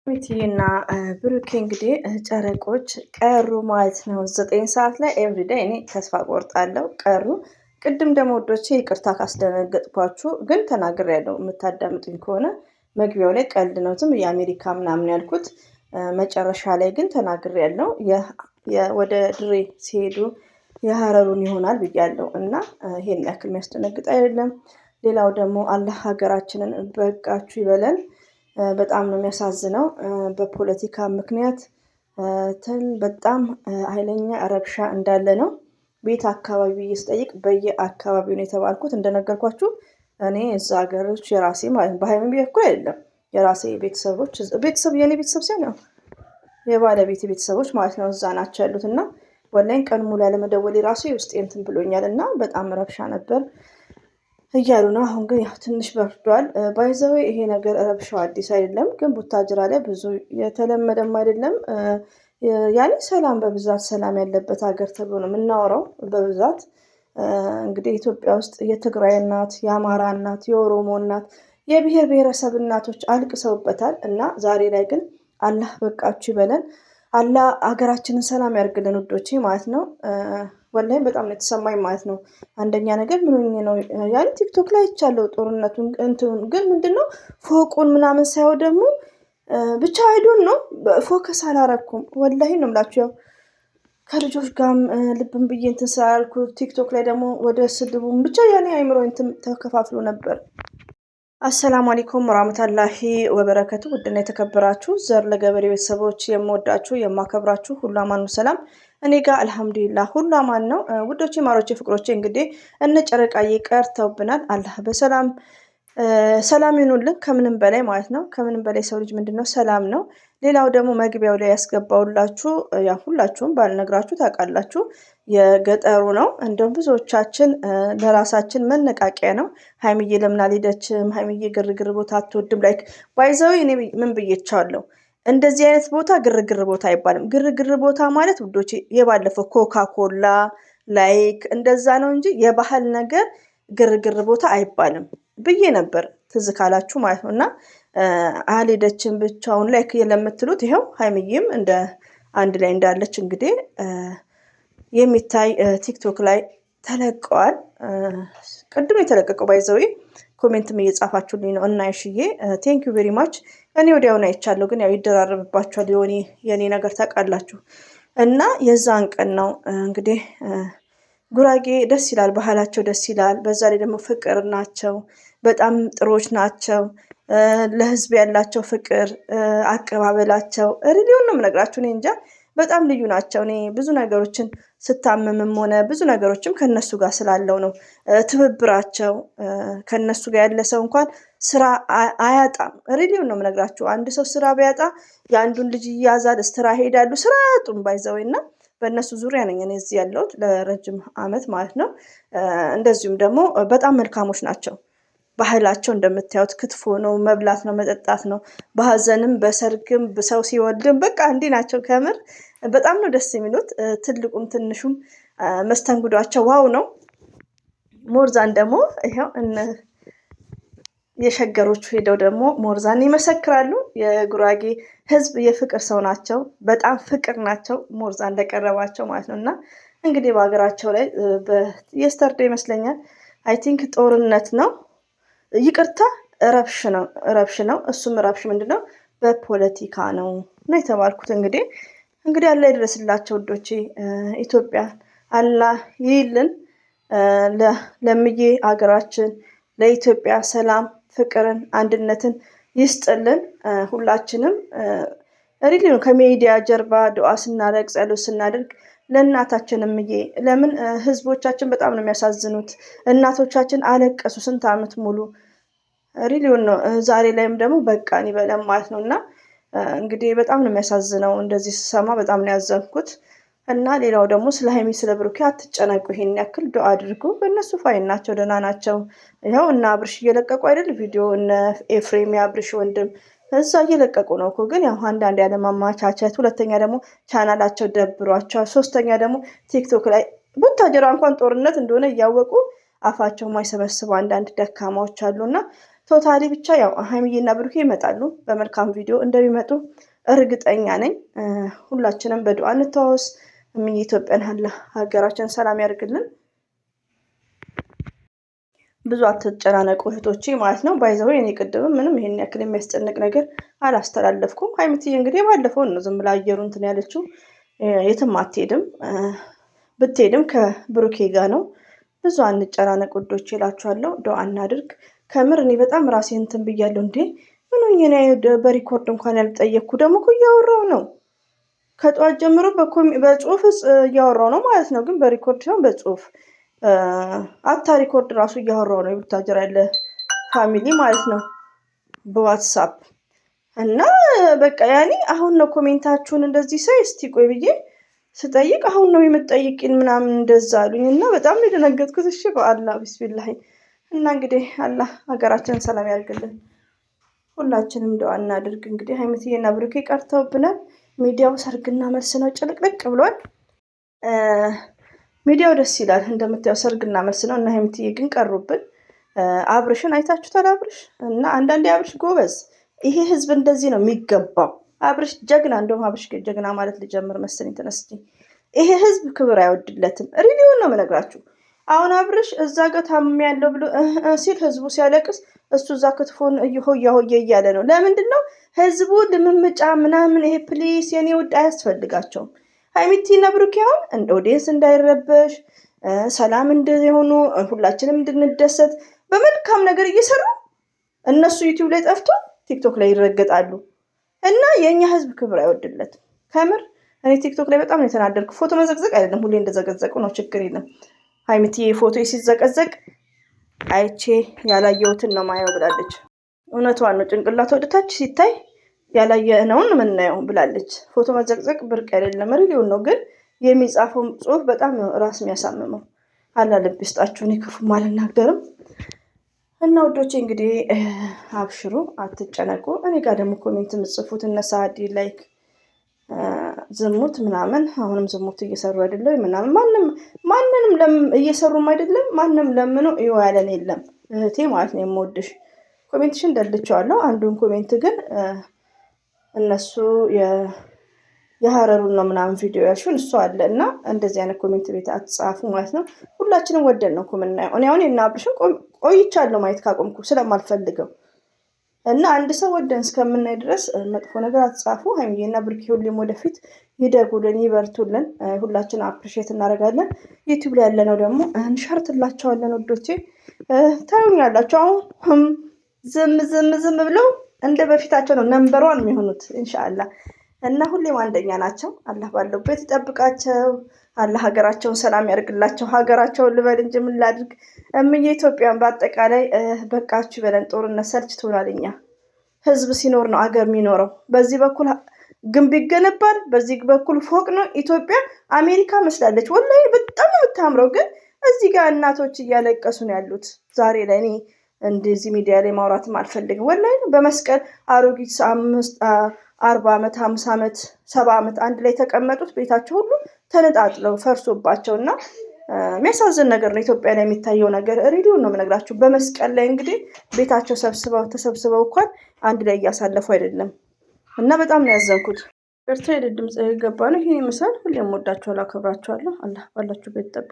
ሚቲና ብሩኬ እንግዲህ ጨረቆች ቀሩ ማለት ነው። 9 ሰዓት ላይ ኤቭሪዴይ እኔ ተስፋ ቆርጣለሁ ቀሩ። ቅድም ደግሞ ወዶቼ ይቅርታ ካስደነገጥኳችሁ ግን ተናግሬያለሁ። የምታዳምጡኝ ከሆነ መግቢያው ላይ ቀልድ ነው ዝም የአሜሪካ ምናምን ያልኩት መጨረሻ ላይ ግን ተናግሬያለሁ። ወደ ድሬ ሲሄዱ የሀረሩን ይሆናል ብያለሁ እና ይሄን ያክል የሚያስደነግጥ አይደለም። ሌላው ደግሞ አላህ ሀገራችንን በቃችሁ ይበለን። በጣም ነው የሚያሳዝነው። በፖለቲካ ምክንያት በጣም ኃይለኛ ረብሻ እንዳለ ነው። ቤት አካባቢ ስጠይቅ በየአካባቢው ነው የተባልኩት። እንደነገርኳችሁ እኔ እዛ ሀገሮች የራሴ ማለት በሃይምን እኮ አይደለም የራሴ ቤተሰቦች የኔ ቤተሰብ ሲሆን ነው የባለቤት ቤተሰቦች ማለት ነው እዛ ናቸው ያሉት እና ወላሂ ቀን ሙሉ ያለመደወል ራሱ ውስጤ እንትን ብሎኛል እና በጣም ረብሻ ነበር እያሉ ነው። አሁን ግን ያው ትንሽ በርዷል። ባይዘዌ ይሄ ነገር ረብሻው አዲስ አይደለም፣ ግን ቡታጅራ ላይ ብዙ የተለመደም አይደለም። ያኔ ሰላም በብዛት ሰላም ያለበት ሀገር ተብሎ ነው የምናወራው በብዛት። እንግዲህ ኢትዮጵያ ውስጥ የትግራይ እናት፣ የአማራ እናት፣ የኦሮሞ እናት፣ የብሔር ብሔረሰብ እናቶች አልቅሰውበታል እና ዛሬ ላይ ግን አላህ በቃችሁ ይበለን። አላህ ሀገራችንን ሰላም ያርግልን ውዶቼ ማለት ነው። ወላሂ በጣም ነው የተሰማኝ ማለት ነው። አንደኛ ነገር ምን ሆኜ ነው ያኔ ቲክቶክ ላይ አይቻለሁ ጦርነቱን እንትኑን፣ ግን ምንድነው ፎቁን ምናምን ሳይሆን ደግሞ ብቻ አይዶን ነው ፎከስ አላረኩም። ወላሂ ነው የምላችሁ። ያው ከልጆች ጋርም ልብን ብዬ እንትን ስላልኩ ቲክቶክ ላይ ደግሞ ወደ ስድቡም ብቻ ያኔ አይምሮ እንትን ተከፋፍሎ ነበር። አሰላሙ አለይኩም ወራህመቱላሂ ወበረከቱ። ውድና የተከበራችሁ ዘር ለገበሬ ቤተሰቦች የምወዳችሁ የማከብራችሁ ሁሉ አማኑ ሰላም እኔ ጋር አልሐምዱሊላህ ሁሉ አማን ነው። ውዶቼ ማሮቼ ፍቅሮቼ እንግዲህ እነ ጨረቃዬ ቀርተውብናል። አላህ በሰላም ሰላም ይኑልን ከምንም በላይ ማለት ነው። ከምንም በላይ ሰው ልጅ ምንድነው ሰላም ነው። ሌላው ደግሞ መግቢያው ላይ ያስገባውላችሁ ያ ሁላችሁም ባልነግራችሁ ታውቃላችሁ የገጠሩ ነው። እንደውም ብዙዎቻችን ለራሳችን መነቃቂያ ነው። ሀይሚዬ ለምን አልሄደችም? ሀይሚዬ ግርግር ቦታ አትወድም። ላይክ ባይዘው እኔ ምን ብዬቻለሁ? እንደዚህ አይነት ቦታ ግርግር ቦታ አይባልም። ግርግር ቦታ ማለት ውዶቼ የባለፈው ኮካኮላ ላይክ እንደዛ ነው እንጂ የባህል ነገር ግርግር ቦታ አይባልም ብዬ ነበር ትዝ ካላችሁ ማለት ነው። እና አልሄደችም ብቻውን ላይክ ለምትሉት ይኸው ሀይሚዬም እንደ አንድ ላይ እንዳለች እንግዲህ የሚታይ ቲክቶክ ላይ ተለቀዋል። ቅድም የተለቀቀው ባይዘዌ ኮሜንትም እየጻፋችሁልኝ ነው እና እሺዬ ቴንክ ዩ ቬሪ ማች። እኔ ወዲያውን አይቻለሁ፣ ግን ያው ይደራረብባችኋል የኔ ነገር ታውቃላችሁ። እና የዛን ቀን ነው እንግዲህ ጉራጌ ደስ ይላል፣ ባህላቸው ደስ ይላል። በዛ ላይ ደግሞ ፍቅር ናቸው፣ በጣም ጥሩዎች ናቸው። ለህዝብ ያላቸው ፍቅር አቀባበላቸው ሪሊዮን ነው የምነግራችሁ። እኔ እንጃ በጣም ልዩ ናቸው። እኔ ብዙ ነገሮችን ስታመምም ሆነ ብዙ ነገሮችም ከነሱ ጋር ስላለው ነው ትብብራቸው። ከነሱ ጋር ያለ ሰው እንኳን ስራ አያጣም። ሪሊዮን ነው የምነግራችሁ። አንድ ሰው ስራ ቢያጣ የአንዱን ልጅ ይያዛል፣ ስራ ሄዳሉ፣ ስራ አያጡም ባይዘው እና በእነሱ ዙሪያ ነኝ እኔ እዚህ ያለሁት ለረጅም አመት ማለት ነው። እንደዚሁም ደግሞ በጣም መልካሞች ናቸው። ባህላቸው እንደምታዩት ክትፎ ነው፣ መብላት ነው፣ መጠጣት ነው። በሀዘንም በሰርግም ሰው ሲወልድም በቃ እንዲህ ናቸው። ከምር በጣም ነው ደስ የሚሉት። ትልቁም ትንሹም መስተንግዷቸው ዋው ነው። ሞርዛን ደግሞ ይኸው የሸገሮቹ ሄደው ደግሞ ሞርዛን ይመሰክራሉ። የጉራጌ ህዝብ የፍቅር ሰው ናቸው፣ በጣም ፍቅር ናቸው። ሞርዛን እንደቀረባቸው ማለት ነው። እና እንግዲህ በሀገራቸው ላይ የስተርዴ ይመስለኛል አይ ቲንክ ጦርነት ነው፣ ይቅርታ ረብሽ ነው። እሱም ረብሽ ምንድነው በፖለቲካ ነው የተባልኩት። እንግዲህ አላህ ይድረስላቸው ውዶቼ። ኢትዮጵያ አላህ ይይልን። ለምዬ ሀገራችን ለኢትዮጵያ ሰላም ፍቅርን አንድነትን ይስጥልን። ሁላችንም ሪሊዮን ከሚዲያ ጀርባ ዱዓ ስናደርግ ጸሎት ስናደርግ ለእናታችን እምዬ፣ ለምን ህዝቦቻችን በጣም ነው የሚያሳዝኑት። እናቶቻችን አለቀሱ ስንት አመት ሙሉ ሪሊዮን ነው። ዛሬ ላይም ደግሞ በቃን ይበለን ማለት ነው። እና እንግዲህ በጣም ነው የሚያሳዝነው። እንደዚህ ስሰማ በጣም ነው ያዘንኩት። እና ሌላው ደግሞ ስለ ሀይሚ ስለ ብሩኬ አትጨነቁ፣ ይሄን ያክል ዱዓ አድርጉ። በእነሱ ፋይን ናቸው፣ ደህና ናቸው። ይኸው እና አብርሽ እየለቀቁ አይደል ቪዲዮ፣ እነ ኤፍሬም የአብርሽ ወንድም እዛ እየለቀቁ ነው እኮ። ግን ያው አንዳንድ ያለማማቻቸት፣ ሁለተኛ ደግሞ ቻናላቸው ደብሯቸዋል፣ ሶስተኛ ደግሞ ቲክቶክ ላይ ቡታጀራ እንኳን ጦርነት እንደሆነ እያወቁ አፋቸው ማይሰበስቡ አንዳንድ ደካማዎች አሉና ቶታሊ ብቻ ያው ሀይሚዬና ብሩኬ ይመጣሉ። በመልካም ቪዲዮ እንደሚመጡ እርግጠኛ ነኝ። ሁላችንም በዱዓ እንተዋወስ። ኢትዮጵያን ሀገራችን ሰላም ያድርግልን። ብዙ አትጨናነቁ እህቶቼ ማለት ነው። ባይዘው እኔ ቅድምም ምንም ይሄን ያክል የሚያስጨንቅ ነገር አላስተላለፍኩም። ሀይሚትዬ እንግዲህ ባለፈውን ነው ዝም ብላ አየሩ እንትን ያለችው። የትም አትሄድም። ብትሄድም ከብሩኬ ጋር ነው። ብዙ አንጨናነቅ ውዶች ይላችኋለሁ። ዱዓ እናድርግ። ከምር እኔ በጣም ራሴ እንትን ብያለሁ። እንዴ ምን ሆኜ ነው በሪኮርድ እንኳን ያልጠየቅኩ? ደግሞ እኮ እያወራው ነው ከጠዋት ጀምሮ በጽሁፍ እያወራው ነው ማለት ነው። ግን በሪኮርድ ሲሆን በጽሁፍ አታ ሪኮርድ ራሱ እያወራው ነው። የቡታጀራ ያለ ፋሚሊ ማለት ነው በዋትሳፕ እና በቃ ያኔ አሁን ነው ኮሜንታችሁን እንደዚህ ሳይ እስቲ ቆይ ብዬ ስጠይቅ አሁን ነው የምትጠይቂን ምናምን እንደዛ አሉኝ እና በጣም ነው የደነገጥኩት። እሺ በአላህ ቢስሚላህ እና እንግዲህ አላህ ሀገራችንን ሰላም ያድርግልን። ሁላችንም ዱዓ እናድርግ። እንግዲህ ሀይሚትዬና ብሩኬ ቀርተውብናል። ሚዲያው ሰርግና መልስ ነው፣ ጭልቅልቅ ብሏል። ሚዲያው ደስ ይላል እንደምታየው፣ ሰርግና መልስ ነው እና ሀይሚትዬ ግን ቀሩብን። አብርሽን አይታችሁታል። አብርሽ እና አንዳንዴ አብርሽ ጎበዝ፣ ይሄ ህዝብ እንደዚህ ነው የሚገባው። አብርሽ ጀግና፣ እንደውም አብርሽ ጀግና ማለት ልጀምር መሰለኝ ተነስቼ። ይሄ ህዝብ ክብር አይወድለትም። ሪሊውን ነው የምነግራችሁ። አሁን አብርሽ እዛ ጋር ታምሜያለሁ ብሎ ሲል ህዝቡ ሲያለቅስ እሱ እዛ ክትፎን ሆያ ሆየ እያለ ነው። ለምንድን ነው ህዝቡ ልምምጫ ምናምን ይሄ ፕሊስ የኔ ውድ አያስፈልጋቸውም። ሀይሚቲና ብሩኬ አሁን እንደ ኦዲየንስ እንዳይረበሽ ሰላም እንደሆኑ ሁላችንም እንድንደሰት በመልካም ነገር እየሰሩ እነሱ ዩቲዩብ ላይ ጠፍቶ ቲክቶክ ላይ ይረገጣሉ እና የእኛ ህዝብ ክብር አይወድለትም። ከምር እኔ ቲክቶክ ላይ በጣም ነው የተናደድኩ። ፎቶ መዘቅዘቅ አይደለም፣ ሁሌ እንደዘቀዘቁ ነው፣ ችግር የለም። ሀይሚትዬ ፎቶ ሲዘቀዘቅ አይቼ ያላየሁትን ነው ማየው ብላለች። እውነቷን ነው። ጭንቅላት ወደታች ሲታይ ያላየነውን የምናየው ብላለች። ፎቶ መዘቅዘቅ ብርቅ አይደለም፣ ሪሊውን ነው። ግን የሚጻፈው ጽሁፍ በጣም ነው ራስ የሚያሳምመው። አላህ ልብ ይስጣችሁ። እኔ ክፉም አልናገርም እና ወዶቼ እንግዲህ አብሽሩ፣ አትጨነቁ። እኔ ጋር ደግሞ ኮሜንት የምጽፉት እነ ሳዲ ላይክ ዝሙት ምናምን አሁንም ዝሙት እየሰሩ አይደለም ምናምን ማንንም እየሰሩም አይደለም። ማንም ለምኖ ይኸው ያለን የለም እህቴ ማለት ነው። የምወድሽ ኮሜንትሽን ደልቼዋለሁ። አንዱን ኮሜንት ግን እነሱ የሀረሩን ነው ምናምን ቪዲዮ ያልሽውን እሱ አለ እና እንደዚህ አይነት ኮሜንት ቤት አትጻፉ ማለት ነው። ሁላችንም ወደን ነው የምናየው። እኔ አሁን እና አብርሽን ቆይቻለሁ ማየት ካቆምኩ ስለማልፈልገው እና አንድ ሰው ወደን እስከምናይ ድረስ መጥፎ ነገር አትጻፉ። ሀይሚዬና ብሩኬ ሁሌም ወደፊት ይደጉልን፣ ይበርቱልን። ሁላችን አፕሪሼት እናደርጋለን። ዩቲዩብ ላይ ያለነው ደግሞ እንሸርትላቸዋለን። ወዶቼ ታዩኛላችሁ። አሁን ዝም ብለው እንደ በፊታቸው ነው ነምበር ዋን የሚሆኑት ኢንሻአላህ እና ሁሌም አንደኛ ናቸው። አላህ ባለበት ይጠብቃቸው። አላህ ሀገራቸውን ሰላም ያድርግላቸው። ሀገራቸውን ልበል እንጂ ምን ላድርግ። እምዬ ኢትዮጵያን በአጠቃላይ በቃችሁ በለን። ጦርነት ሰልችቶናል። እኛ ህዝብ ሲኖር ነው አገር የሚኖረው። በዚህ በኩል ግንብ ይገነባል፣ በዚህ በኩል ፎቅ ነው። ኢትዮጵያ አሜሪካ መስላለች። ወላሂ በጣም ነው የምታምረው። ግን እዚህ ጋር እናቶች እያለቀሱ ነው ያሉት ዛሬ ላይ። እኔ እንደዚህ ሚዲያ ላይ ማውራትም አልፈልግም። ወላሂ በመስቀል አሮጊት 40 ዓመት 50 ዓመት 70 ዓመት አንድ ላይ ተቀመጡት ቤታቸው ሁሉ ተነጣጥለው ፈርሶባቸው እና የሚያሳዝን ነገር ነው ኢትዮጵያ ላይ የሚታየው ነገር። ሬዲዮ ነው የምነግራችሁ። በመስቀል ላይ እንግዲህ ቤታቸው ተሰብስበው እንኳን አንድ ላይ እያሳለፉ አይደለም እና በጣም ነው ያዘንኩት። ኤርትራ ድምፅ የገባ ነው። ይህን ይመስላል። ሁሌም ወዳችኋለሁ፣ አከብራችኋለሁ። አላህ ባላችሁበት ይጠብቅ።